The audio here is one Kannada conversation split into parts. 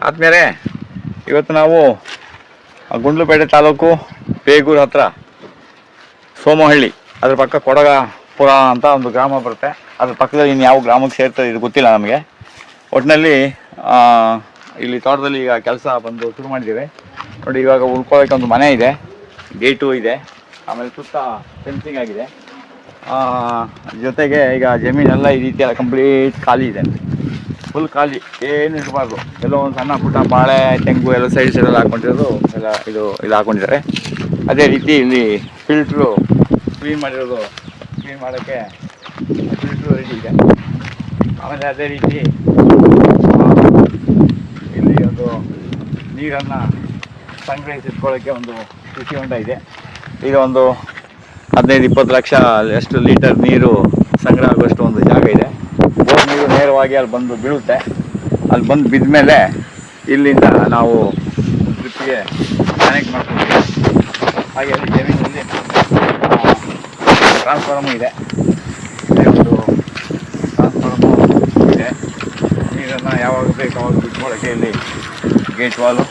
ಆದ್ಮೇಲೆ ಇವತ್ತು ನಾವು ಗುಂಡ್ಲುಪೇಟೆ ತಾಲೂಕು ಬೇಗೂರು ಹತ್ರ ಸೋಮಹಳ್ಳಿ ಅದ್ರ ಪಕ್ಕ ಕೊಡಗಪುರ ಅಂತ ಒಂದು ಗ್ರಾಮ ಬರುತ್ತೆ. ಅದ್ರ ಪಕ್ಕದಲ್ಲಿ ಇನ್ನು ಯಾವ ಗ್ರಾಮಕ್ಕೆ ಸೇರ್ತದೆ ಇದು ಗೊತ್ತಿಲ್ಲ ನಮಗೆ. ಒಟ್ಟಿನಲ್ಲಿ ಇಲ್ಲಿ ತೋಟದಲ್ಲಿ ಈಗ ಕೆಲಸ ಬಂದು ಶುರು ಮಾಡಿದ್ದೇವೆ ನೋಡಿ. ಇವಾಗ ಉಳ್ಕೊಳ್ಳೋಕೆ ಒಂದು ಮನೆ ಇದೆ, ಗೇಟು ಇದೆ, ಆಮೇಲೆ ಸುತ್ತ ಫೆನ್ಸಿಂಗ್ ಆಗಿದೆ. ಜೊತೆಗೆ ಈಗ ಜಮೀನೆಲ್ಲ ಈ ರೀತಿಯೆಲ್ಲ ಕಂಪ್ಲೀಟ್ ಖಾಲಿ ಇದೆ, ಫುಲ್ ಖಾಲಿ, ಏನು ಇರಬಾರ್ದು. ಎಲ್ಲೋ ಒಂದು ಸಣ್ಣ ಪುಟ್ಟ ಬಾಳೆ ತೆಂಗು ಎಲ್ಲ ಸೈಡೆಲ್ಲ ಹಾಕ್ಕೊಂಡಿರೋದು ಎಲ್ಲ ಇದು ಹಾಕ್ಕೊಂಡಿದ್ದಾರೆ. ಅದೇ ರೀತಿ ಇಲ್ಲಿ ಫಿಲ್ಟ್ರು ಕ್ಲೀನ್ ಮಾಡಿರೋದು, ಕ್ಲೀನ್ ಮಾಡೋಕ್ಕೆ ಫಿಲ್ಟ್ರು ರೆಡಿ ಇದೆ. ಆಮೇಲೆ ಅದೇ ರೀತಿ ಇಲ್ಲಿ ಒಂದು ನೀರನ್ನು ಸಂಗ್ರಹಿಸಿಟ್ಕೊಳ್ಳೋಕ್ಕೆ ಒಂದು ಕೃಷಿ ಹೊಂಡ ಇದೆ. ಈಗ ಒಂದು 15-20 ಲಕ್ಷ ಎಷ್ಟು ಲೀಟರ್ ನೀರು ಸಂಗ್ರಹ ಆಗುವಷ್ಟು ಒಂದು ಜಾಗ ಇದೆ. ಬೋರ್ ನೀರು ನೇರವಾಗಿ ಅಲ್ಲಿ ಬಂದು ಬೀಳುತ್ತೆ. ಅಲ್ಲಿ ಬಂದು ಬಿದ್ದ ಮೇಲೆ ಇಲ್ಲಿಂದ ನಾವು ಡ್ರಿಪ್ಪಿಗೆ ಕನೆಕ್ಟ್ ಮಾಡ್ಕೊಳ್ತೀವಿ. ಹಾಗೆ ಅಲ್ಲಿ ಜಮೀನಲ್ಲಿ ಟ್ರಾನ್ಸ್ಫಾರ್ಮು ಇದೆ, ಒಂದು ಟ್ರಾನ್ಸ್ಫಾರ್ಮು ಇದೆ. ನೀರನ್ನು ಯಾವಾಗ ಬೇಕು ಅವಾಗ ಬಿಟ್ಕೊಳ್ಳೋಕ್ಕೆ ಇಲ್ಲಿ ಗೇಟ್ ವಾಲು,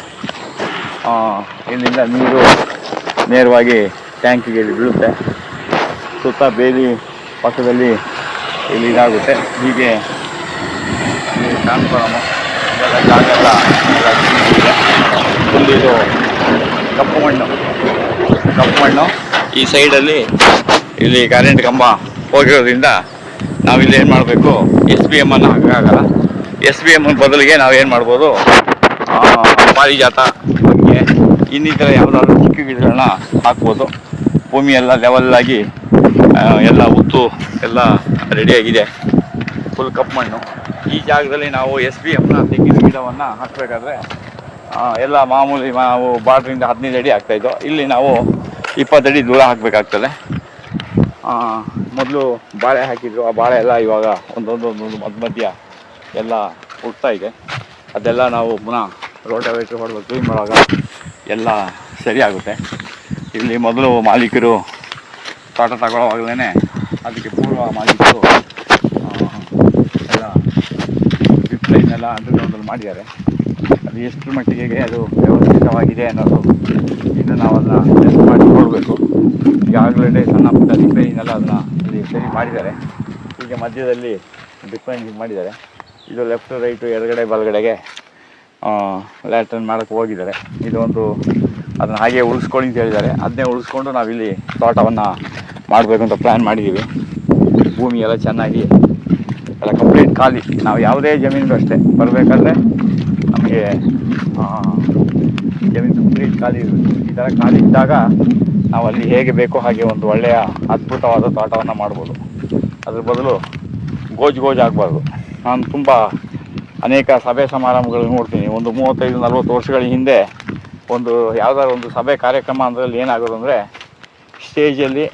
ಇಲ್ಲಿಂದ ನೀರು ನೇರವಾಗಿ ಟ್ಯಾಂಕಿಗೆ ಇಲ್ಲಿ ಬೀಳುತ್ತೆ. ಸುತ್ತ ಬೇಲಿ ಪಕ್ಕದಲ್ಲಿ ಇಲ್ಲಿ ಇದಾಗುತ್ತೆ. ಹೀಗೆ ಟ್ರಾನ್ಸ್ಫಾರ್ಮು ಎಲ್ಲ ಜಾಗ ಎಲ್ಲ ಇದೆ. ಇಲ್ಲಿ ಇದು ಕಪ್ಪು ಮಣ್ಣು ಈ ಸೈಡಲ್ಲಿ ಇಲ್ಲಿ ಕರೆಂಟ್ ಕಂಬ ಹೋಗಿರೋದ್ರಿಂದ ನಾವಿಲ್ಲಿ ಏನು ಮಾಡಬೇಕು, SBM ಅನ್ನು ಹಾಕೋಕ್ಕಾಗಲ್ಲ. SBM ಬದಲಿಗೆ ನಾವೇನು ಮಾಡ್ಬೋದು, ಪಾರಿಜಾತ ಬಗ್ಗೆ ಇನ್ನಿತರ ಯಾವುದಾದ್ರೂ ಚಿಕ್ಕ ಗಿಡಗಳನ್ನ ಹಾಕ್ಬೋದು. ಭೂಮಿ ಎಲ್ಲ ಲೆವೆಲ್ಲಾಗಿ ಎಲ್ಲ ಉತ್ತು ಎಲ್ಲ ರೆಡಿಯಾಗಿದೆ, ಫುಲ್ ಕಪ್ಪು ಮಣ್ಣು. ಈ ಜಾಗದಲ್ಲಿ ನಾವು SBMನ ತೆಂಗಿನ ಗಿಡವನ್ನು ಹಾಕಬೇಕಾದ್ರೆ ಎಲ್ಲ ಮಾಮೂಲಿ ನಾವು ಬಾರ್ಡ್ರಿಂದ 15 ಅಡಿ ಆಗ್ತಾಯಿದ್ದೋ, ಇಲ್ಲಿ ನಾವು 20 ಅಡಿ ದೂರ ಹಾಕಬೇಕಾಗ್ತದೆ. ಮೊದಲು ಬಾಳೆ ಹಾಕಿದ್ರು, ಆ ಬಾಳೆ ಎಲ್ಲ ಇವಾಗ ಒಂದೊಂದು ಮಧ್ಯ ಎಲ್ಲ ಹುಡ್ತಾ ಇದೆ. ಅದೆಲ್ಲ ನಾವು ಪುನಃ ರೋಟಾವೇಟ್ರ್ ಹೊಡೆದು ಕ್ಲೀನ್ ಮಾಡುವಾಗ ಎಲ್ಲ ಸರಿಯಾಗುತ್ತೆ. ಇಲ್ಲಿ ಮೊದಲು ಮಾಲೀಕರು ತೋಟ ತಗೊಳ್ಳೋವಾಗಲೇ ಅದಕ್ಕೆ ಪೂರ್ವ ಮಾಲೀಕರು ಎಲ್ಲ ಡ್ರಿಪ್ ಲೈನೆಲ್ಲ ಅಂಡರ್ಗ್ರೌಂಡಲ್ಲಿ ಮಾಡಿದ್ದಾರೆ. ಅದು ಎಷ್ಟು ಮಟ್ಟಿಗೆ ಅದು ವ್ಯವಸ್ಥಿತವಾಗಿದೆ ಅನ್ನೋದು ಇನ್ನು ನಾವು ಅದನ್ನು ಟೆಸ್ಟ್ ಮಾಡಿ ನೋಡಬೇಕು. ಈಗಾಗಲೇ ಸಣ್ಣ ಪುಟ್ಟ ಡ್ರಿಪ್ ಲೈನೆಲ್ಲ ಅದನ್ನು ಇಲ್ಲಿ ಸರಿ ಮಾಡಿದ್ದಾರೆ. ಹೀಗೆ ಮಧ್ಯದಲ್ಲಿ ಡ್ರಿಪ್ ಲೈನ್ ಹೀಗೆ ಮಾಡಿದ್ದಾರೆ. ಇದು ಲೆಫ್ಟ್ ರೈಟು ಎಡಗಡೆ ಬಲಗಡೆಗೆ ಲ್ಯಾಟ್ರನ್ ಮಾಡೋಕ್ಕೆ ಹೋಗಿದ್ದಾರೆ. ಇದೊಂದು ಅದನ್ನು ಹಾಗೆ ಉಳಿಸ್ಕೊಳ್ಳಿ ಅಂತ ಹೇಳಿದ್ದಾರೆ. ಅದನ್ನೇ ಉಳಿಸ್ಕೊಂಡು ನಾವಿಲ್ಲಿ ತೋಟವನ್ನು ಮಾಡಬೇಕು ಅಂತ ಪ್ಲ್ಯಾನ್ ಮಾಡಿದ್ದೀವಿ. ಭೂಮಿ ಎಲ್ಲ ಚೆನ್ನಾಗಿ ಎಲ್ಲ ಕಂಪ್ಲೀಟ್ ಖಾಲಿ. ನಾವು ಯಾವುದೇ ಜಮೀನಿಗೂ ಅಷ್ಟೇ ಬರಬೇಕಾದ್ರೆ ನಮಗೆ ಜಮೀನು ಕಂಪ್ಲೀಟ್ ಖಾಲಿ ಇರಬೇಕು. ಈ ಥರ ಖಾಲಿ ಇದ್ದಾಗ ನಾವು ಅಲ್ಲಿ ಹೇಗೆ ಬೇಕೋ ಹಾಗೆ ಒಂದು ಒಳ್ಳೆಯ ಅದ್ಭುತವಾದ ತೋಟವನ್ನು ಮಾಡ್ಬೋದು. ಅದ್ರ ಬದಲು ಗೋಜು ಆಗಬಾರ್ದು. ನಾನು ತುಂಬ ಅನೇಕ ಸಭೆ ಸಮಾರಂಭಗಳು ನೋಡ್ತೀನಿ. ಒಂದು 35-40 ವರ್ಷಗಳ ಹಿಂದೆ ಒಂದು ಯಾವುದಾದ್ರು ಒಂದು ಸಭೆ ಕಾರ್ಯಕ್ರಮ ಅದರಲ್ಲಿ ಏನಾಗೋದು ಅಂದರೆ, ಸ್ಟೇಜಲ್ಲಿ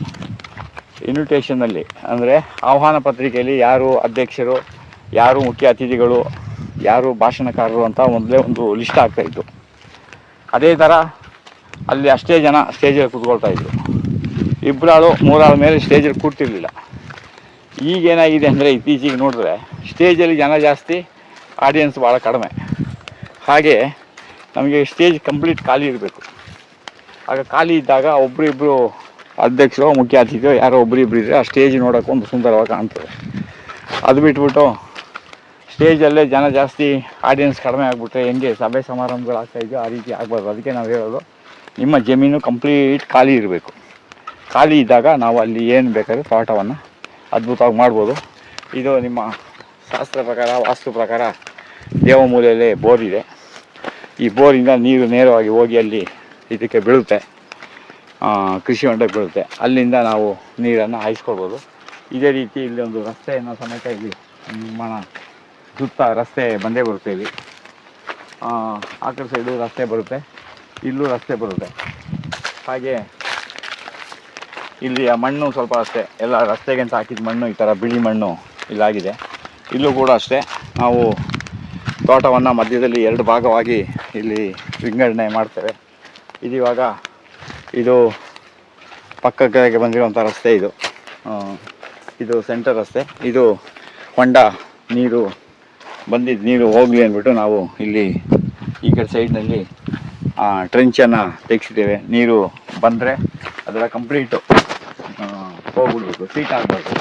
ಇನ್ವಿಟೇಷನಲ್ಲಿ ಅಂದರೆ ಆಹ್ವಾನ ಪತ್ರಿಕೆಯಲ್ಲಿ ಯಾರು ಅಧ್ಯಕ್ಷರು, ಯಾರು ಮುಖ್ಯ ಅತಿಥಿಗಳು, ಯಾರು ಭಾಷಣಕಾರರು ಅಂತ ಮೊದಲೇ ಒಂದು ಲಿಸ್ಟ್ ಆಗ್ತಾಯಿತ್ತು. ಅದೇ ಥರ ಅಲ್ಲಿ ಅಷ್ಟೇ ಜನ ಸ್ಟೇಜಲ್ಲಿ ಕೂತ್ಕೊಳ್ತಾಯಿದ್ರು. 2 ಆಳು 3 ಆಳ ಮೇಲೆ ಸ್ಟೇಜಲ್ಲಿ ಕೂರ್ತಿರ್ಲಿಲ್ಲ. ಈಗೇನಾಗಿದೆ ಅಂದರೆ ಇತ್ತೀಚೆಗೆ ನೋಡಿದ್ರೆ ಸ್ಟೇಜಲ್ಲಿ ಜನ ಜಾಸ್ತಿ, ಆಡಿಯನ್ಸ್ ಭಾಳ ಕಡಿಮೆ. ಹಾಗೆ ನಮಗೆ ಸ್ಟೇಜ್ ಕಂಪ್ಲೀಟ್ ಖಾಲಿ ಇರಬೇಕು. ಆಗ ಖಾಲಿ ಇದ್ದಾಗ ಒಬ್ಬರಿಬ್ಬರು ಅಧ್ಯಕ್ಷರು ಮುಖ್ಯ ಅತಿಥಿಗಳು ಯಾರೋ ಒಬ್ಬರಿಬ್ಬರು ಇದ್ದರೆ ಆ ಸ್ಟೇಜ್ ನೋಡೋಕೆ ಒಂದು ಸುಂದರವಾಗಿ ಕಾಣ್ತದೆ. ಅದು ಬಿಟ್ಬಿಟ್ಟು ಸ್ಟೇಜಲ್ಲೇ ಜನ ಜಾಸ್ತಿ, ಆಡಿಯನ್ಸ್ ಕಡಿಮೆ ಆಗಿಬಿಟ್ರೆ ಹೆಂಗೆ ಸಭೆ ಸಮಾರಂಭಗಳು ಆಗ್ತಾಯಿದ್ದೋ ಆ ರೀತಿ ಆಗಬಾರ್ದು. ಅದಕ್ಕೆ ನಾವು ಹೇಳೋದು, ನಿಮ್ಮ ಜಮೀನು ಕಂಪ್ಲೀಟ್ ಖಾಲಿ ಇರಬೇಕು. ಖಾಲಿ ಇದ್ದಾಗ ನಾವು ಅಲ್ಲಿ ಏನು ಬೇಕಾದ್ರೆ ತೋಟವನ್ನು ಅದ್ಭುತವಾಗಿ ಮಾಡ್ಬೋದು. ಇದು ನಿಮ್ಮ ಶಾಸ್ತ್ರ ಪ್ರಕಾರ, ವಾಸ್ತು ಪ್ರಕಾರ ದೇವಮೂಲೆಯಲ್ಲೇ ಬೋರ್ ಇದೆ. ಈ ಬೋರಿಂದ ನೀರು ನೇರವಾಗಿ ಹೋಗಿ ಅಲ್ಲಿ ಇದಕ್ಕೆ ಬೀಳುತ್ತೆ, ಕೃಷಿ ಹೊಂಡಕ್ಕೆ ಬೀಳುತ್ತೆ. ಅಲ್ಲಿಂದ ನಾವು ನೀರನ್ನು ಹಾಯಿಸ್ಕೊಳ್ಬೋದು. ಇದೇ ರೀತಿ ಇಲ್ಲಿ ಒಂದು ರಸ್ತೆಯನ್ನು ಸಮೇತ ಇಲ್ಲಿ ನಿರ್ಮಾಣ, ಸುತ್ತ ರಸ್ತೆ ಬಂದೇ ಬರುತ್ತೆ. ಇಲ್ಲಿ ಆ ಕಡೆ ಸೈಡು ರಸ್ತೆ ಬರುತ್ತೆ, ಇಲ್ಲೂ ರಸ್ತೆ ಬರುತ್ತೆ. ಹಾಗೆ ಇಲ್ಲಿ ಆ ಮಣ್ಣು ಸ್ವಲ್ಪ ಅಷ್ಟೇ, ಎಲ್ಲ ರಸ್ತೆಗೆ ಅಂತ ಹಾಕಿದ ಮಣ್ಣು ಈ ಥರ ಬಿಳಿ ಮಣ್ಣು ಇಲ್ಲಾಗಿದೆ. ಇಲ್ಲೂ ಕೂಡ ಅಷ್ಟೇ ನಾವು ತೋಟವನ್ನು ಮಧ್ಯದಲ್ಲಿ 2 ಭಾಗವಾಗಿ ಇಲ್ಲಿ ವಿಂಗಡಣೆ ಮಾಡ್ತೇವೆ. ಇದು ಪಕ್ಕಕ್ಕೆ ಬಂದಿರುವಂಥ ರಸ್ತೆ. ಇದು ಸೆಂಟರ್ ರಸ್ತೆ. ಇದು ಹೊಂಡ ನೀರು ಬಂದಿದ್ದು ನೀರು ಹೋಗಲಿ ಅಂದ್ಬಿಟ್ಟು ನಾವು ಇಲ್ಲಿ ಈ ಕಡೆ ಸೈಡ್ನಲ್ಲಿ ಟ್ರೆಂಚನ್ನು ತೆಗೆಸಿದ್ದೇವೆ. ನೀರು ಬಂದರೆ ಅದರ ಕಂಪ್ಲೀಟು ಹೋಗ್ಬಿಡ್ಬೇಕು, ಸೀಟ್ ಆಗಬಾರ್ದು.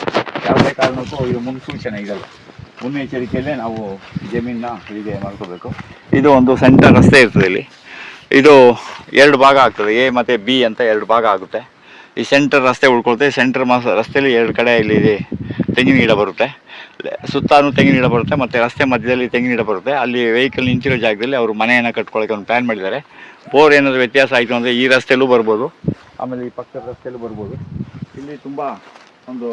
ಯಾವುದೇ ಕಾರಣಕ್ಕೂ ಇದು ಮುನ್ಸೂಚನೆ ಇದಲ್ಲ, ಮುನ್ನೆಚ್ಚರಿಕೆಯಲ್ಲೇ ನಾವು ಜಮೀನನ್ನ ಹೀಗೆ ಮಾಡ್ಕೋಬೇಕು. ಇದು ಒಂದು ಸೆಂಟರ್ ರಸ್ತೆ ಇರ್ತದೆ ಇಲ್ಲಿ. ಇದು 2 ಭಾಗ ಆಗ್ತದೆ, ಎ ಮತ್ತು ಬಿ ಅಂತ 2 ಭಾಗ ಆಗುತ್ತೆ. ಈ ಸೆಂಟರ್ ರಸ್ತೆ ಉಳ್ಕೊಳ್ತೆ. ಸೆಂಟರ್ ರಸ್ತೆಯಲ್ಲಿ 2 ಕಡೆ ಇಲ್ಲಿ ತೆಂಗಿನ ಗಿಡ ಬರುತ್ತೆ, ಸುತ್ತಾನು ತೆಂಗಿನ ಗಿಡ ಬರುತ್ತೆ, ಮತ್ತು ರಸ್ತೆ ಮಧ್ಯದಲ್ಲಿ ತೆಂಗಿನ ಗಿಡ ಬರುತ್ತೆ. ಅಲ್ಲಿ ವೆಹಿಕಲ್ ನಿಂತಿರೋ ಜಾಗದಲ್ಲಿ ಅವರು ಮನೆಯನ್ನು ಕಟ್ಕೊಳ್ಳೋಕೆ ಒಂದು ಪ್ಲ್ಯಾನ್ ಮಾಡಿದ್ದಾರೆ. ಬೋರ್ ಏನಾದರೂ ವ್ಯತ್ಯಾಸ ಆಯಿತು ಅಂದರೆ ಈ ರಸ್ತೆಯಲ್ಲೂ ಬರ್ಬೋದು, ಆಮೇಲೆ ಈ ಪಕ್ಕದ ರಸ್ತೆಯಲ್ಲೂ ಬರ್ಬೋದು. ಇಲ್ಲಿ ತುಂಬ ಒಂದು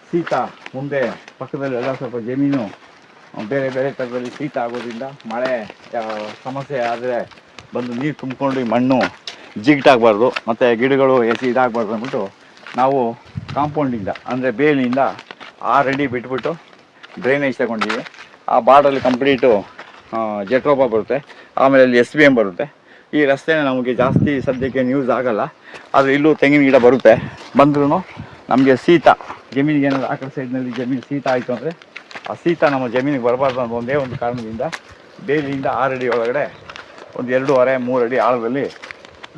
ಶೀತ, ಮುಂದೆ ಪಕ್ಕದಲ್ಲಿ ಎಲ್ಲ ಸ್ವಲ್ಪ ಜಮೀನು ಬೇರೆ ಬೇರೆ ಥರದಲ್ಲಿ ಶೀತ ಆಗೋದ್ರಿಂದ ಮಳೆ ಸಮಸ್ಯೆ ಆದರೆ ಬಂದು ನೀರು ತುಂಬಿಕೊಂಡು ಈ ಮಣ್ಣು ಜಿಗಿಟಾಗಬಾರ್ದು ಮತ್ತು ಗಿಡಗಳು ಇದಾಗಬಾರ್ದು ಅಂದ್ಬಿಟ್ಟು ನಾವು ಕಾಂಪೌಂಡಿಂದ ಅಂದರೆ ಬೇಲಿಯಿಂದ 6 ಅಡಿ ಬಿಟ್ಬಿಟ್ಟು ಡ್ರೈನೇಜ್ ತಗೊಂಡಿದ್ದೀವಿ. ಆ ಬಾರ್ಡಲ್ಲಿ ಕಂಪ್ಲೀಟು ಜೆಟ್ರೋಪ ಬರುತ್ತೆ, ಆಮೇಲೆ ಅಲ್ಲಿ SBM ಬರುತ್ತೆ. ಈ ರಸ್ತೆನ ನಮಗೆ ಜಾಸ್ತಿ ಸದ್ಯಕ್ಕೆ ಯೂಸ್ ಆಗೋಲ್ಲ, ಆದರೆ ಇಲ್ಲೂ ತೆಂಗಿನ ಗಿಡ ಬರುತ್ತೆ. ಬಂದ್ರೂ ನಮಗೆ ಶೀತ, ಜಮೀನಿಗೆ ಏನಾದರೂ ಆ ಕಡೆ ಸೈಡ್ನಲ್ಲಿ ಜಮೀನು ಶೀತ ಆಯಿತು ಅಂದರೆ ಆ ಶೀತ ನಮ್ಮ ಜಮೀನಿಗೆ ಬರಬಾರ್ದು ಅನ್ನೋ ಒಂದೇ ಒಂದು ಕಾರಣದಿಂದ ಬೇಲಿಯಿಂದ 6 ಅಡಿ ಒಳಗಡೆ ಒಂದು 2.5-3 ಅಡಿ ಆಳದಲ್ಲಿ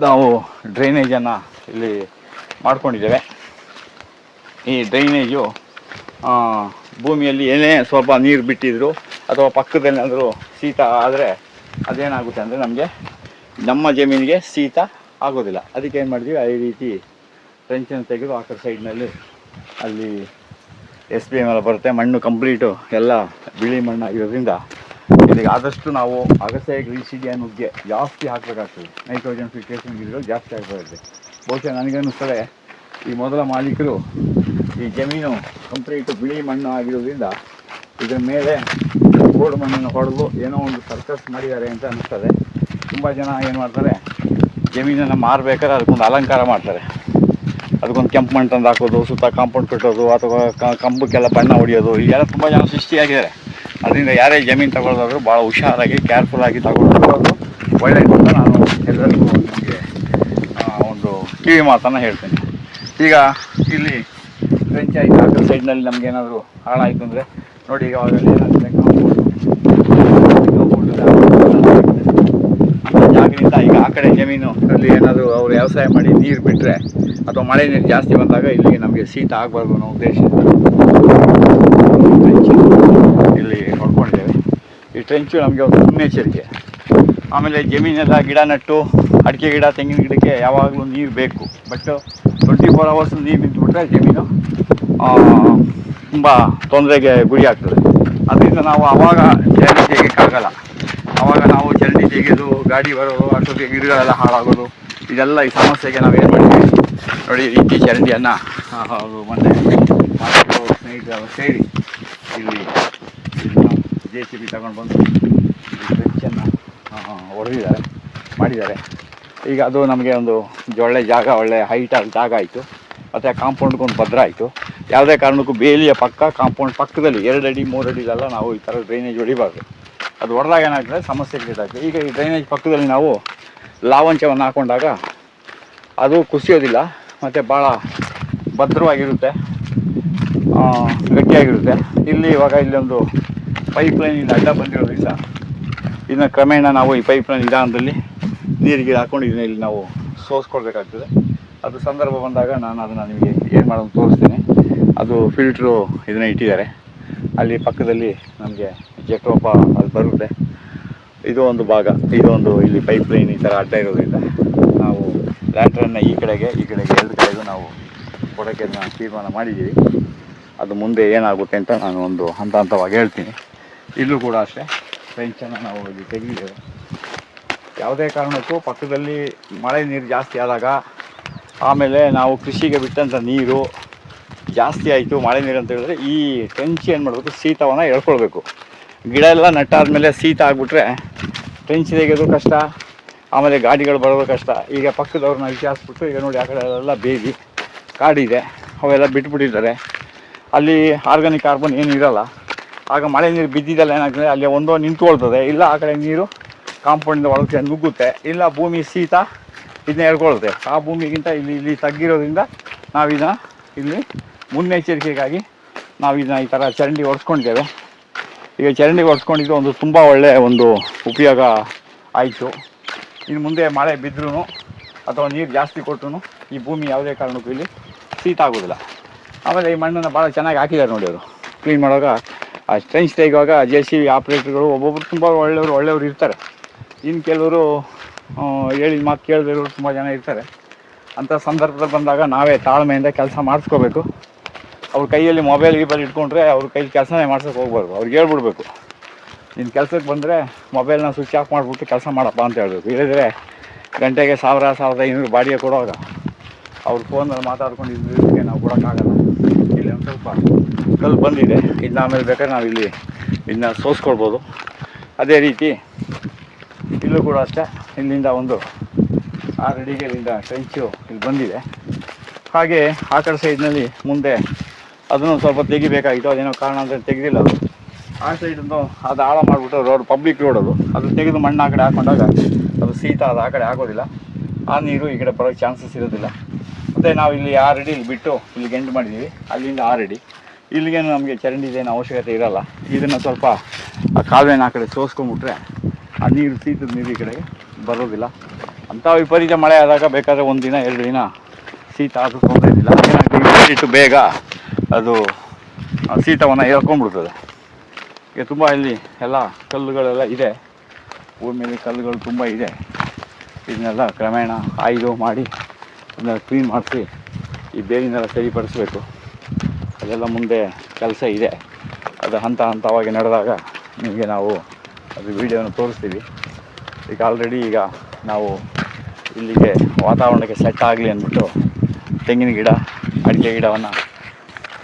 ನಾವು ಡ್ರೈನೇಜನ್ನು ಇಲ್ಲಿ ಮಾಡ್ಕೊಂಡಿದ್ದೇವೆ. ಈ ಡ್ರೈನೇಜು ಭೂಮಿಯಲ್ಲಿ ಏನೇ ಸ್ವಲ್ಪ ನೀರು ಬಿಟ್ಟಿದ್ರು ಅಥವಾ ಪಕ್ಕದಲ್ಲೇನಾದರೂ ಶೀತ ಆದರೆ ಅದೇನಾಗುತ್ತೆ ಅಂದರೆ ನಮ್ಮ ಜಮೀನಿಗೆ ಶೀತ ಆಗೋದಿಲ್ಲ. ಅದಕ್ಕೆ ಏನು ಮಾಡಿದ್ವಿ, ಈ ರೀತಿ ಟ್ರೆಂಚನ್ನು ತೆಗೆದು ಆ ಕಡೆ ಸೈಡ್ನಲ್ಲಿ ಅಲ್ಲಿ SBM ಎಲ್ಲ ಬರುತ್ತೆ. ಮಣ್ಣು ಕಂಪ್ಲೀಟು ಎಲ್ಲ ಬಿಳಿ ಮಣ್ಣು ಆಗಿರೋದ್ರಿಂದ ಇಲ್ಲಿಗೆ ಆದಷ್ಟು ನಾವು ಅಗಸೆ, ಗ್ರೀಸಿಡಿಯ, ನುಗ್ಗೆ ಜಾಸ್ತಿ ಹಾಕಬೇಕಾಗ್ತದೆ. ನೈಟ್ರೋಜನ್ ಫಿಕ್ಸೇಷನ್ ಗಿಡಗಳು ಜಾಸ್ತಿ ಆಗಬೇಕಾಗುತ್ತೆ. ಬಹುಶಃ ನನಗನ್ನಿಸ್ತದೆ ಈ ಮೊದಲ ಮಾಲೀಕರು ಈ ಜಮೀನು ಕಂಪ್ಲೀಟು ಬಿಳಿ ಮಣ್ಣು ಆಗಿರೋದ್ರಿಂದ ಇದರ ಮೇಲೆ ಗೋಡು ಮಣ್ಣನ್ನು ಹೊಡೆದು ಏನೋ ಒಂದು ಸರ್ಕಸ್ ಮಾಡಿದ್ದಾರೆ ಅಂತ ಅನ್ನಿಸ್ತದೆ. ತುಂಬ ಜನ ಏನು ಮಾಡ್ತಾರೆ, ಜಮೀನನ್ನು ಮಾರಬೇಕಾದ್ರೆ ಅದಕ್ಕೊಂದು ಅಲಂಕಾರ ಮಾಡ್ತಾರೆ. ಅದಕ್ಕೊಂದು ಕೆಂಪು ಮಣ್ಣು ತಂದು ಹಾಕೋದು, ಸುತ್ತ ಕಾಂಪೌಂಡ್ ಕಟ್ಟೋದು, ಅಥವಾ ಕಂಬಕ್ಕೆಲ್ಲ ಬಣ್ಣ ಹೊಡಿಯೋದು, ಈಗೆಲ್ಲ ತುಂಬ ಜನ ಸೃಷ್ಟಿಯಾಗಿದ್ದಾರೆ. ಅದರಿಂದ ಯಾರೇ ಜಮೀನು ತಗೊಳ್ಳೋದಾದರೂ ಭಾಳ ಹುಷಾರಾಗಿ ಕೇರ್ಫುಲ್ಲಾಗಿ ತಗೊಳ್ಳೋದು ಒಳ್ಳೆಯದು ಅಂತ ನಾನು ಎಲ್ಲರಿಗೂ ನಮಗೆ ಒಂದು ಕಿವಿ ಮಾತನ್ನು ಹೇಳ್ತೇನೆ. ಈಗ ಇಲ್ಲಿ ಫ್ರೆಂಚ್ ಆಯಿತು, ಆ ಕಡೆ ಸೈಡ್ನಲ್ಲಿ ನಮಗೇನಾದರೂ ಹಾಳಾಯಿತು ಅಂದರೆ ನೋಡಿ, ಈಗ ಅವಾಗಲ್ಲಿ ಏನಾಗುತ್ತೆ, ಅಂತ ಜಾಗದಿಂದ ಈಗ ಆ ಕಡೆ ಜಮೀನು ಅಲ್ಲಿ ಏನಾದರೂ ಅವರು ವ್ಯವಸಾಯ ಮಾಡಿ ನೀರು ಬಿಟ್ಟರೆ ಅಥವಾ ಮಳೆ ನೀರು ಜಾಸ್ತಿ ಬಂದಾಗ ಇಲ್ಲಿಗೆ ನಮಗೆ ಶೀತ ಆಗಬಾರ್ದು ಅನ್ನೋ ಉದ್ದೇಶದಿಂದ ಟ್ರೆಂಚ್ ಇಲ್ಲಿ ಹೊಡ್ಕೊಂಡಿದ್ದೇವೆ. ಈ ಟ್ರೆಂಚು ನಮಗೆ ಒಂದು ಮುನ್ನೆಚ್ಚರಿಕೆ. ಆಮೇಲೆ ಜಮೀನೆಲ್ಲ ಗಿಡ ನಟ್ಟು, ಅಡಿಕೆ ಗಿಡ, ತೆಂಗಿನ ಗಿಡಕ್ಕೆ ಯಾವಾಗಲೂ ನೀರು ಬೇಕು. ಬಟ್ 24 hours ನೀರು ನಿಂತುಬಿಟ್ರೆ ಜಮೀನು ತುಂಬ ತೊಂದರೆಗೆ ಗುರಿ ಆಗ್ತದೆ. ಅದರಿಂದ ನಾವು ಆವಾಗ ಚರಂಡಿ ತೆಗಿಯೋಕ್ಕಾಗಲ್ಲ. ಆವಾಗ ನಾವು ಚರಂಡಿ ತೆಗೆದು ಗಾಡಿ ಬರೋದು, ಅಷ್ಟೊತ್ತಿಗೆ ಗಿಡಗಳೆಲ್ಲ ಹಾಳಾಗೋದು, ಇದೆಲ್ಲ ಈ ಸಮಸ್ಯೆಗೆ ನಾವೇನು ಮಾಡಿದ್ವಿ ನೋಡಿ, ಈ ರೀತಿ ಚರಂಡಿಯನ್ನು ಮೊನ್ನೆ ಸ್ನೇಹಿತರು ಸೇರಿ ಇಲ್ಲಿ JCB ತಗೊಂಡು ಬಂದು ಟ್ರೆಂಚನ್ನು ಮಾಡಿದ್ದಾರೆ. ಈಗ ಅದು ನಮಗೆ ಒಂದು ಒಳ್ಳೆ ಜಾಗ, ಒಳ್ಳೆ ಹೈಟ್ ಜಾಗ ಆಯಿತು. ಮತ್ತು ಕಾಂಪೌಂಡ್ಗೊಂದು ಭದ್ರ ಆಯಿತು. ಯಾವುದೇ ಕಾರಣಕ್ಕೂ ಬೇಲಿಯ ಪಕ್ಕ, ಕಾಂಪೌಂಡ್ ಪಕ್ಕದಲ್ಲಿ 2 ಅಡಿ 3 ಅಡಿಲೆಲ್ಲ ನಾವು ಈ ಥರ ಡ್ರೈನೇಜ್ ಹೊಡಿಬಾರ್ದು. ಅದು ಹೊಡೆದಾಗ ಏನಾಗ್ತದೆ, ಸಮಸ್ಯೆ ಕ್ರಿಯೇಟ್ ಆಗ್ತದೆ. ಈಗ ಈ ಡ್ರೈನೇಜ್ ಪಕ್ಕದಲ್ಲಿ ನಾವು ಲಾವಂಚವನ್ನು ಹಾಕ್ಕೊಂಡಾಗ ಅದು ಕುಸಿಯೋದಿಲ್ಲ ಮತ್ತು ಭಾಳ ಭದ್ರವಾಗಿರುತ್ತೆ, ಗಟ್ಟಿಯಾಗಿರುತ್ತೆ. ಇಲ್ಲಿ ಇವಾಗ ಇಲ್ಲೊಂದು ಪೈಪ್ಲೈನ್ ಇಲ್ಲಿ ಅಡ್ಡ ಬಂದಿರೋದ್ರಿಂದ ಇದನ್ನ ಕ್ರಮೇಣ ನಾವು ಈ ಪೈಪ್ಲೈನ್ ವಿಧಾನದಲ್ಲಿ ನೀರಿಗೆ ಹಾಕ್ಕೊಂಡು ಇದನ್ನ ಇಲ್ಲಿ ನಾವು ಸೋಸ್ಕೊಳ್ಬೇಕಾಗ್ತದೆ. ಅದು ಸಂದರ್ಭ ಬಂದಾಗ ನಾನು ಅದನ್ನು ನಿಮಗೆ ಏನು ಮಾಡೋದು ತೋರಿಸ್ತೀನಿ. ಅದು ಫಿಲ್ಟ್ರು ಇದನ್ನು ಇಟ್ಟಿದ್ದಾರೆ. ಅಲ್ಲಿ ಪಕ್ಕದಲ್ಲಿ ನಮಗೆ ಜೆಟ್ರೋಪ ಅಲ್ಲಿ ಬರುತ್ತೆ. ಇದು ಒಂದು ಭಾಗ, ಇದೊಂದು ಇಲ್ಲಿ ಪೈಪ್ಲೈನ್ ಈ ಥರ ಅಡ್ಡ ಇರೋದ್ರಿಂದ ನಾವು ಲ್ಯಾಂಟ್ರನ್ನು ಈ ಕಡೆಗೆ 2 ಕಡೆಗೂ ನಾವು ಕೊಡೋಕ್ಕೆ ತೀರ್ಮಾನ ಮಾಡಿದ್ದೀವಿ. ಅದು ಮುಂದೆ ಏನಾಗುತ್ತೆ ಅಂತ ನಾನು ಒಂದು ಹಂತವಾಗಿ ಹೇಳ್ತೀನಿ. ಇಲ್ಲೂ ಕೂಡ ಅಷ್ಟೇ ಟ್ರೆಂಚನ್ನು ನಾವು ಇಲ್ಲಿ ತೆಗೆದಿದ್ದೇವೆ. ಯಾವುದೇ ಕಾರಣಕ್ಕೂ ಪಕ್ಕದಲ್ಲಿ ಮಳೆ ನೀರು ಜಾಸ್ತಿ ಆದಾಗ, ಆಮೇಲೆ ನಾವು ಕೃಷಿಗೆ ಬಿಟ್ಟಂಥ ನೀರು ಜಾಸ್ತಿ ಆಯಿತು, ಮಳೆ ನೀರು ಅಂತ ಹೇಳಿದ್ರೆ ಈ ಟ್ರೆಂಚ್ ಏನು ಮಾಡಬೇಕು, ಶೀತವನ್ನು ಎಳ್ಕೊಳ್ಬೇಕು. ಗಿಡ ಎಲ್ಲ ನಟ್ಟಾದಮೇಲೆ ಶೀತ ಆಗಿಬಿಟ್ರೆ ಟ್ರೆಂಚ್ ತೆಗೆಯೋದು ಕಷ್ಟ, ಆಮೇಲೆ ಗಾಡಿಗಳು ಬರೋದು ಕಷ್ಟ. ಈಗ ಪಕ್ಕದವ್ರನ್ನ ವಿಚಾರಿಸ್ಬಿಟ್ಟು, ಈಗ ನೋಡಿ ಆ ಕಡೆ ಎಲ್ಲ ಬೇಲಿ ಕಾಡಿದೆ, ಅವೆಲ್ಲ ಬಿಟ್ಬಿಟ್ಟಿದ್ದಾರೆ. ಅಲ್ಲಿ ಆರ್ಗಾನಿಕ್ ಕಾರ್ಬನ್ ಏನು ಇರೋಲ್ಲ. ಆಗ ಮಳೆ ನೀರು ಬಿದ್ದಿದ್ದೆಲ್ಲ ಏನಾಗ್ತದೆ, ಅಲ್ಲಿ ಒಂದೋ ನಿಂತ್ಕೊಳ್ತದೆ, ಇಲ್ಲ ಆ ಕಡೆ ನೀರು ಕಾಂಪೌಂಡಿಂದ ಒಳಗೆ ನುಗ್ಗುತ್ತೆ, ಇಲ್ಲ ಭೂಮಿ ಶೀತ ಇದನ್ನ ಹೇಳ್ಕೊಳುತ್ತೆ. ಆ ಭೂಮಿಗಿಂತ ಇಲ್ಲಿ ತಗ್ಗಿರೋದ್ರಿಂದ ನಾವಿದನ್ನು ಇಲ್ಲಿ ಮುನ್ನೆಚ್ಚರಿಕೆಗಾಗಿ ನಾವು ಇದನ್ನ ಈ ಥರ ಚರಂಡಿ ಹೊಡ್ಸ್ಕೊಂಡಿದ್ದೇವೆ. ಈಗ ಚರಂಡಿಗೆ ಒರೆಸ್ಕೊಂಡಿದ್ದು ಒಂದು ತುಂಬ ಒಳ್ಳೆಯ ಒಂದು ಉಪಯೋಗ ಆಯಿತು. ಇನ್ನು ಮುಂದೆ ಮಳೆ ಬಿದ್ದರೂ ಅಥವಾ ನೀರು ಜಾಸ್ತಿ ಕೊಟ್ಟರು ಈ ಭೂಮಿ ಯಾವುದೇ ಕಾರಣಕ್ಕೂ ಇಲ್ಲಿ ಶೀತ ಆಗೋದಿಲ್ಲ. ಆಮೇಲೆ ಈ ಮಣ್ಣನ್ನು ಭಾಳ ಚೆನ್ನಾಗಿ ಹಾಕಿದ್ದಾರೆ ನೋಡಿ ಅವರು. ಕ್ಲೀನ್ ಮಾಡುವಾಗ ಆ ಟ್ರೆಂಚ್ ತೆಗೆಯುವಾಗ JCB ಆಪ್ರೇಟರ್ಗಳು ಒಬ್ಬೊಬ್ಬರು ತುಂಬ ಒಳ್ಳೆಯವರು ಇರ್ತಾರೆ. ಇನ್ನು ಕೆಲವರು ಹೇಳಿದ ಮಾತು ಕೇಳದಿರೋರು ತುಂಬ ಜನ ಇರ್ತಾರೆ. ಅಂಥ ಸಂದರ್ಭದಲ್ಲಿ ಬಂದಾಗ ನಾವೇ ತಾಳ್ಮೆಯಿಂದ ಕೆಲಸ ಮಾಡಿಸ್ಕೋಬೇಕು. ಅವ್ರ ಕೈಯಲ್ಲಿ ಮೊಬೈಲ್ ಇಟ್ಕೊಂಡ್ರೆ ಅವ್ರ ಕೈಲಿ ಕೆಲಸನೇ ಮಾಡ್ಸೋಕೆ ಹೋಗ್ಬಾರ್ದು. ಅವ್ರಿಗೆ ಹೇಳ್ಬಿಡ್ಬೇಕು, ನಿನ್ನ ಕೆಲಸಕ್ಕೆ ಬಂದರೆ ಮೊಬೈಲ್ನ ಸ್ವಿಚ್ ಆಫ್ ಮಾಡಿಬಿಟ್ಟು ಕೆಲಸ ಮಾಡಪ್ಪ ಅಂತ ಹೇಳ್ಬೇಕು. ಹೇಳಿದರೆ ಗಂಟೆಗೆ 1000-1500 ಬಾಡಿಗೆ ಕೊಡುವಾಗ ಅವ್ರ ಫೋನಲ್ಲಿ ಮಾತಾಡ್ಕೊಂಡು ಇದಕ್ಕೆ ನಾವು ಕೊಡೋಕ್ಕಾಗಲ್ಲ. ಇಲ್ಲಿ ಒಂದು ಸ್ವಲ್ಪ ಕಲ್ಲು ಬಂದಿದೆ, ಇದನ್ನ ಆಮೇಲೆ ಬೇಕಾದ್ರೆ ನಾವು ಇಲ್ಲಿ ಇದನ್ನ ಸೋಸ್ಕೊಳ್ಬೋದು. ಅದೇ ರೀತಿ ಇಲ್ಲೂ ಕೂಡ ಅಷ್ಟೇ, ಇಲ್ಲಿಂದ ಒಂದು 6 ಅಡಿಗೆ ಇಲ್ಲಿಂದ ಟ್ರೆಂಚು ಇಲ್ಲಿ ಬಂದಿದೆ. ಹಾಗೆ ಆ ಕಡೆ ಸೈಡ್ನಲ್ಲಿ ಮುಂದೆ ಅದನ್ನು ಸ್ವಲ್ಪ ತೆಗಿಬೇಕಾಗಿತ್ತು, ಅದೇನೋ ಕಾರಣ ಅಂದರೆ ತೆಗೆದಿಲ್ಲ. ಅದು ಆ ಸೈಡನ್ನು ಅದು ಆಳ ಮಾಡಿಬಿಟ್ಟು ರೋಡ್, ಪಬ್ಲಿಕ್ ರೋಡ್ ಅದು ತೆಗೆದು ಮಣ್ಣು ಆ ಕಡೆ ಹಾಕೊಂಡಾಗ ಅದು ಶೀತ ಅದು ಆ ಕಡೆ ಆಗೋದಿಲ್ಲ. ಆ ನೀರು ಈ ಕಡೆ ಬರೋಕ್ಕೆ ಚಾನ್ಸಸ್ ಇರೋದಿಲ್ಲ. ಮತ್ತು ನಾವು ಇಲ್ಲಿ 6 ಅಡಿ ಬಿಟ್ಟು ಇಲ್ಲಿಗೆ ಎಂಡ್ ಮಾಡಿದ್ದೀವಿ, ಅಲ್ಲಿಂದ 6 ಅಡಿ. ಇಲ್ಲಿಗೇನು ನಮಗೆ ಚರಂಡಿದೇನು ಅವಶ್ಯಕತೆ ಇರೋಲ್ಲ. ಇದನ್ನು ಸ್ವಲ್ಪ ಆ ಕಾಲುವೆನ ಆ ಕಡೆ ಸೋಸ್ಕೊಂಡ್ಬಿಟ್ರೆ ಆ ನೀರು, ಶೀತದ ನೀರು ಈ ಕಡೆಗೆ ಬರೋದಿಲ್ಲ. ಅಂಥ ವಿಪರೀತ ಮಳೆ ಆದಾಗ ಬೇಕಾದರೆ 1 ದಿನ 2 ದಿನ ಶೀತ ಆದರೂ ತೊಂದರೆ ಇದ್ದಿಲ್ಲ. ಏನಾಗ್ತದೆ ಬೇಗ ಅದು ಶೀತವನ್ನು ಹೇಳ್ಕೊಂಡ್ಬಿಡ್ತದೆ. ಈಗ ತುಂಬ ಇಲ್ಲಿ ಎಲ್ಲ ಕಲ್ಲುಗಳೆಲ್ಲ ಇದೆ, ಭೂಮಿಯಲ್ಲಿ ಕಲ್ಲುಗಳು ತುಂಬ ಇದೆ. ಇದನ್ನೆಲ್ಲ ಕ್ರಮೇಣ ಆಯ್ದು ಮಾಡಿ ಅದನ್ನ ಕ್ಲೀನ್ ಮಾಡಿಸಿ ಈ ಬೇಲಿನೆಲ್ಲ ಸರಿಪಡಿಸ್ಬೇಕು. ಅದೆಲ್ಲ ಮುಂದೆ ಕೆಲಸ ಇದೆ. ಅದು ಹಂತವಾಗಿ ನಡೆದಾಗ ನಿಮಗೆ ನಾವು ಅದು ವಿಡಿಯೋನ ತೋರಿಸ್ತೀವಿ. ಈಗ ಆಲ್ರೆಡಿ ಈಗ ನಾವು ಇಲ್ಲಿಗೆ ವಾತಾವರಣಕ್ಕೆ ಸೆಟ್ ಆಗಲಿ ಅಂದ್ಬಿಟ್ಟು ತೆಂಗಿನ ಗಿಡ, ಅಡಿಕೆ ಗಿಡವನ್ನು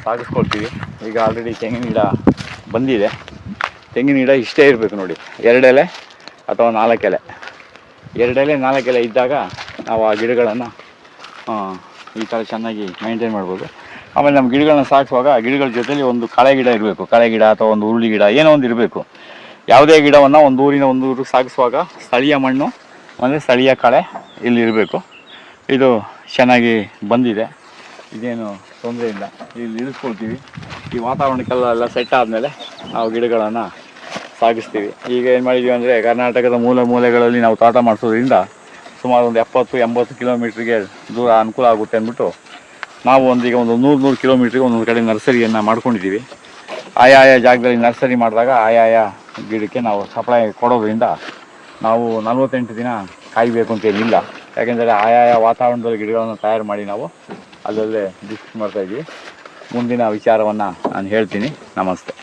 ಸಾಗಿಸ್ಕೊಳ್ತೀವಿ. ಈಗ ಆಲ್ರೆಡಿ ತೆಂಗಿನ ಗಿಡ ಬಂದಿದೆ. ತೆಂಗಿನ ಗಿಡ ಇಷ್ಟೇ ಇರಬೇಕು ನೋಡಿ, 2 ಎಲೆ ಅಥವಾ 4 ಎಲೆ, 2 ಎಲೆ 4 ಎಲೆ ಇದ್ದಾಗ ನಾವು ಆ ಗಿಡಗಳನ್ನು ಈ ಥರ ಚೆನ್ನಾಗಿ ಮೇಂಟೈನ್ ಮಾಡ್ಬೋದು. ಆಮೇಲೆ ನಮ್ಮ ಗಿಡಗಳನ್ನ ಸಾಗಿಸುವಾಗ ಗಿಡಗಳ ಜೊತೆಲಿ ಒಂದು ಕಳೆ ಗಿಡ ಇರಬೇಕು. ಕಳೆ ಗಿಡ ಅಥವಾ ಒಂದು ಹುರುಳಿ ಗಿಡ ಏನೋ ಒಂದು ಇರಬೇಕು. ಯಾವುದೇ ಗಿಡವನ್ನು ಒಂದು ಊರಿನ ಒಂದು ಊರಿಗೆ ಸಾಗಿಸುವಾಗ ಸ್ಥಳೀಯ ಮಣ್ಣು ಅಂದರೆ ಸ್ಥಳೀಯ ಕಳೆ ಇಲ್ಲಿರಬೇಕು. ಇದು ಚೆನ್ನಾಗಿ ಬಂದಿದೆ, ಇದೇನು ತೊಂದರೆ ಇಲ್ಲ. ಇಲ್ಲಿ ಇಳಿಸ್ಕೊಳ್ತೀವಿ. ಈ ವಾತಾವರಣಕ್ಕೆಲ್ಲ ಸೆಟ್ ಆದಮೇಲೆ ನಾವು ಗಿಡಗಳನ್ನು ಸಾಗಿಸ್ತೀವಿ. ಈಗ ಏನು ಮಾಡಿದ್ದೀವಿ ಅಂದರೆ ಕರ್ನಾಟಕದ ಮೂಲೆಗಳಲ್ಲಿ ನಾವು ತೋಟ ಮಾಡಿಸೋದ್ರಿಂದ ಸುಮಾರು ಒಂದು 70-80 ಕಿಲೋಮೀಟ್ರಿಗೆ ದೂರ ಅನುಕೂಲ ಆಗುತ್ತೆ ಅಂದ್ಬಿಟ್ಟು ನಾವು ಈಗ ಒಂದು 100 ಕಿಲೋಮೀಟ್ರಿಗೆ ಒಂದೊಂದು ಕಡೆ ನರ್ಸರಿಯನ್ನು ಮಾಡ್ಕೊಂಡಿದ್ದೀವಿ. ಆಯಾಯ ಜಾಗದಲ್ಲಿ ನರ್ಸರಿ ಮಾಡಿದಾಗ ಆಯಾಯ ಗಿಡಕ್ಕೆ ನಾವು ಸಪ್ಲೈ ಕೊಡೋದ್ರಿಂದ ನಾವು 48 ದಿನ ಕಾಯಬೇಕು ಅಂತೇನಿಲ್ಲ. ಯಾಕೆಂದರೆ ಆಯಾಯ ವಾತಾವರಣದಲ್ಲಿ ಗಿಡಗಳನ್ನು ತಯಾರು ಮಾಡಿ ನಾವು ಅಲ್ಲಲ್ಲೇ ಡಿಸ್ಕಸ್ ಮಾಡ್ತಾಯಿದ್ವಿ. ಮುಂದಿನ ವಿಚಾರವನ್ನು ನಾನು ಹೇಳ್ತೀನಿ. ನಮಸ್ತೆ.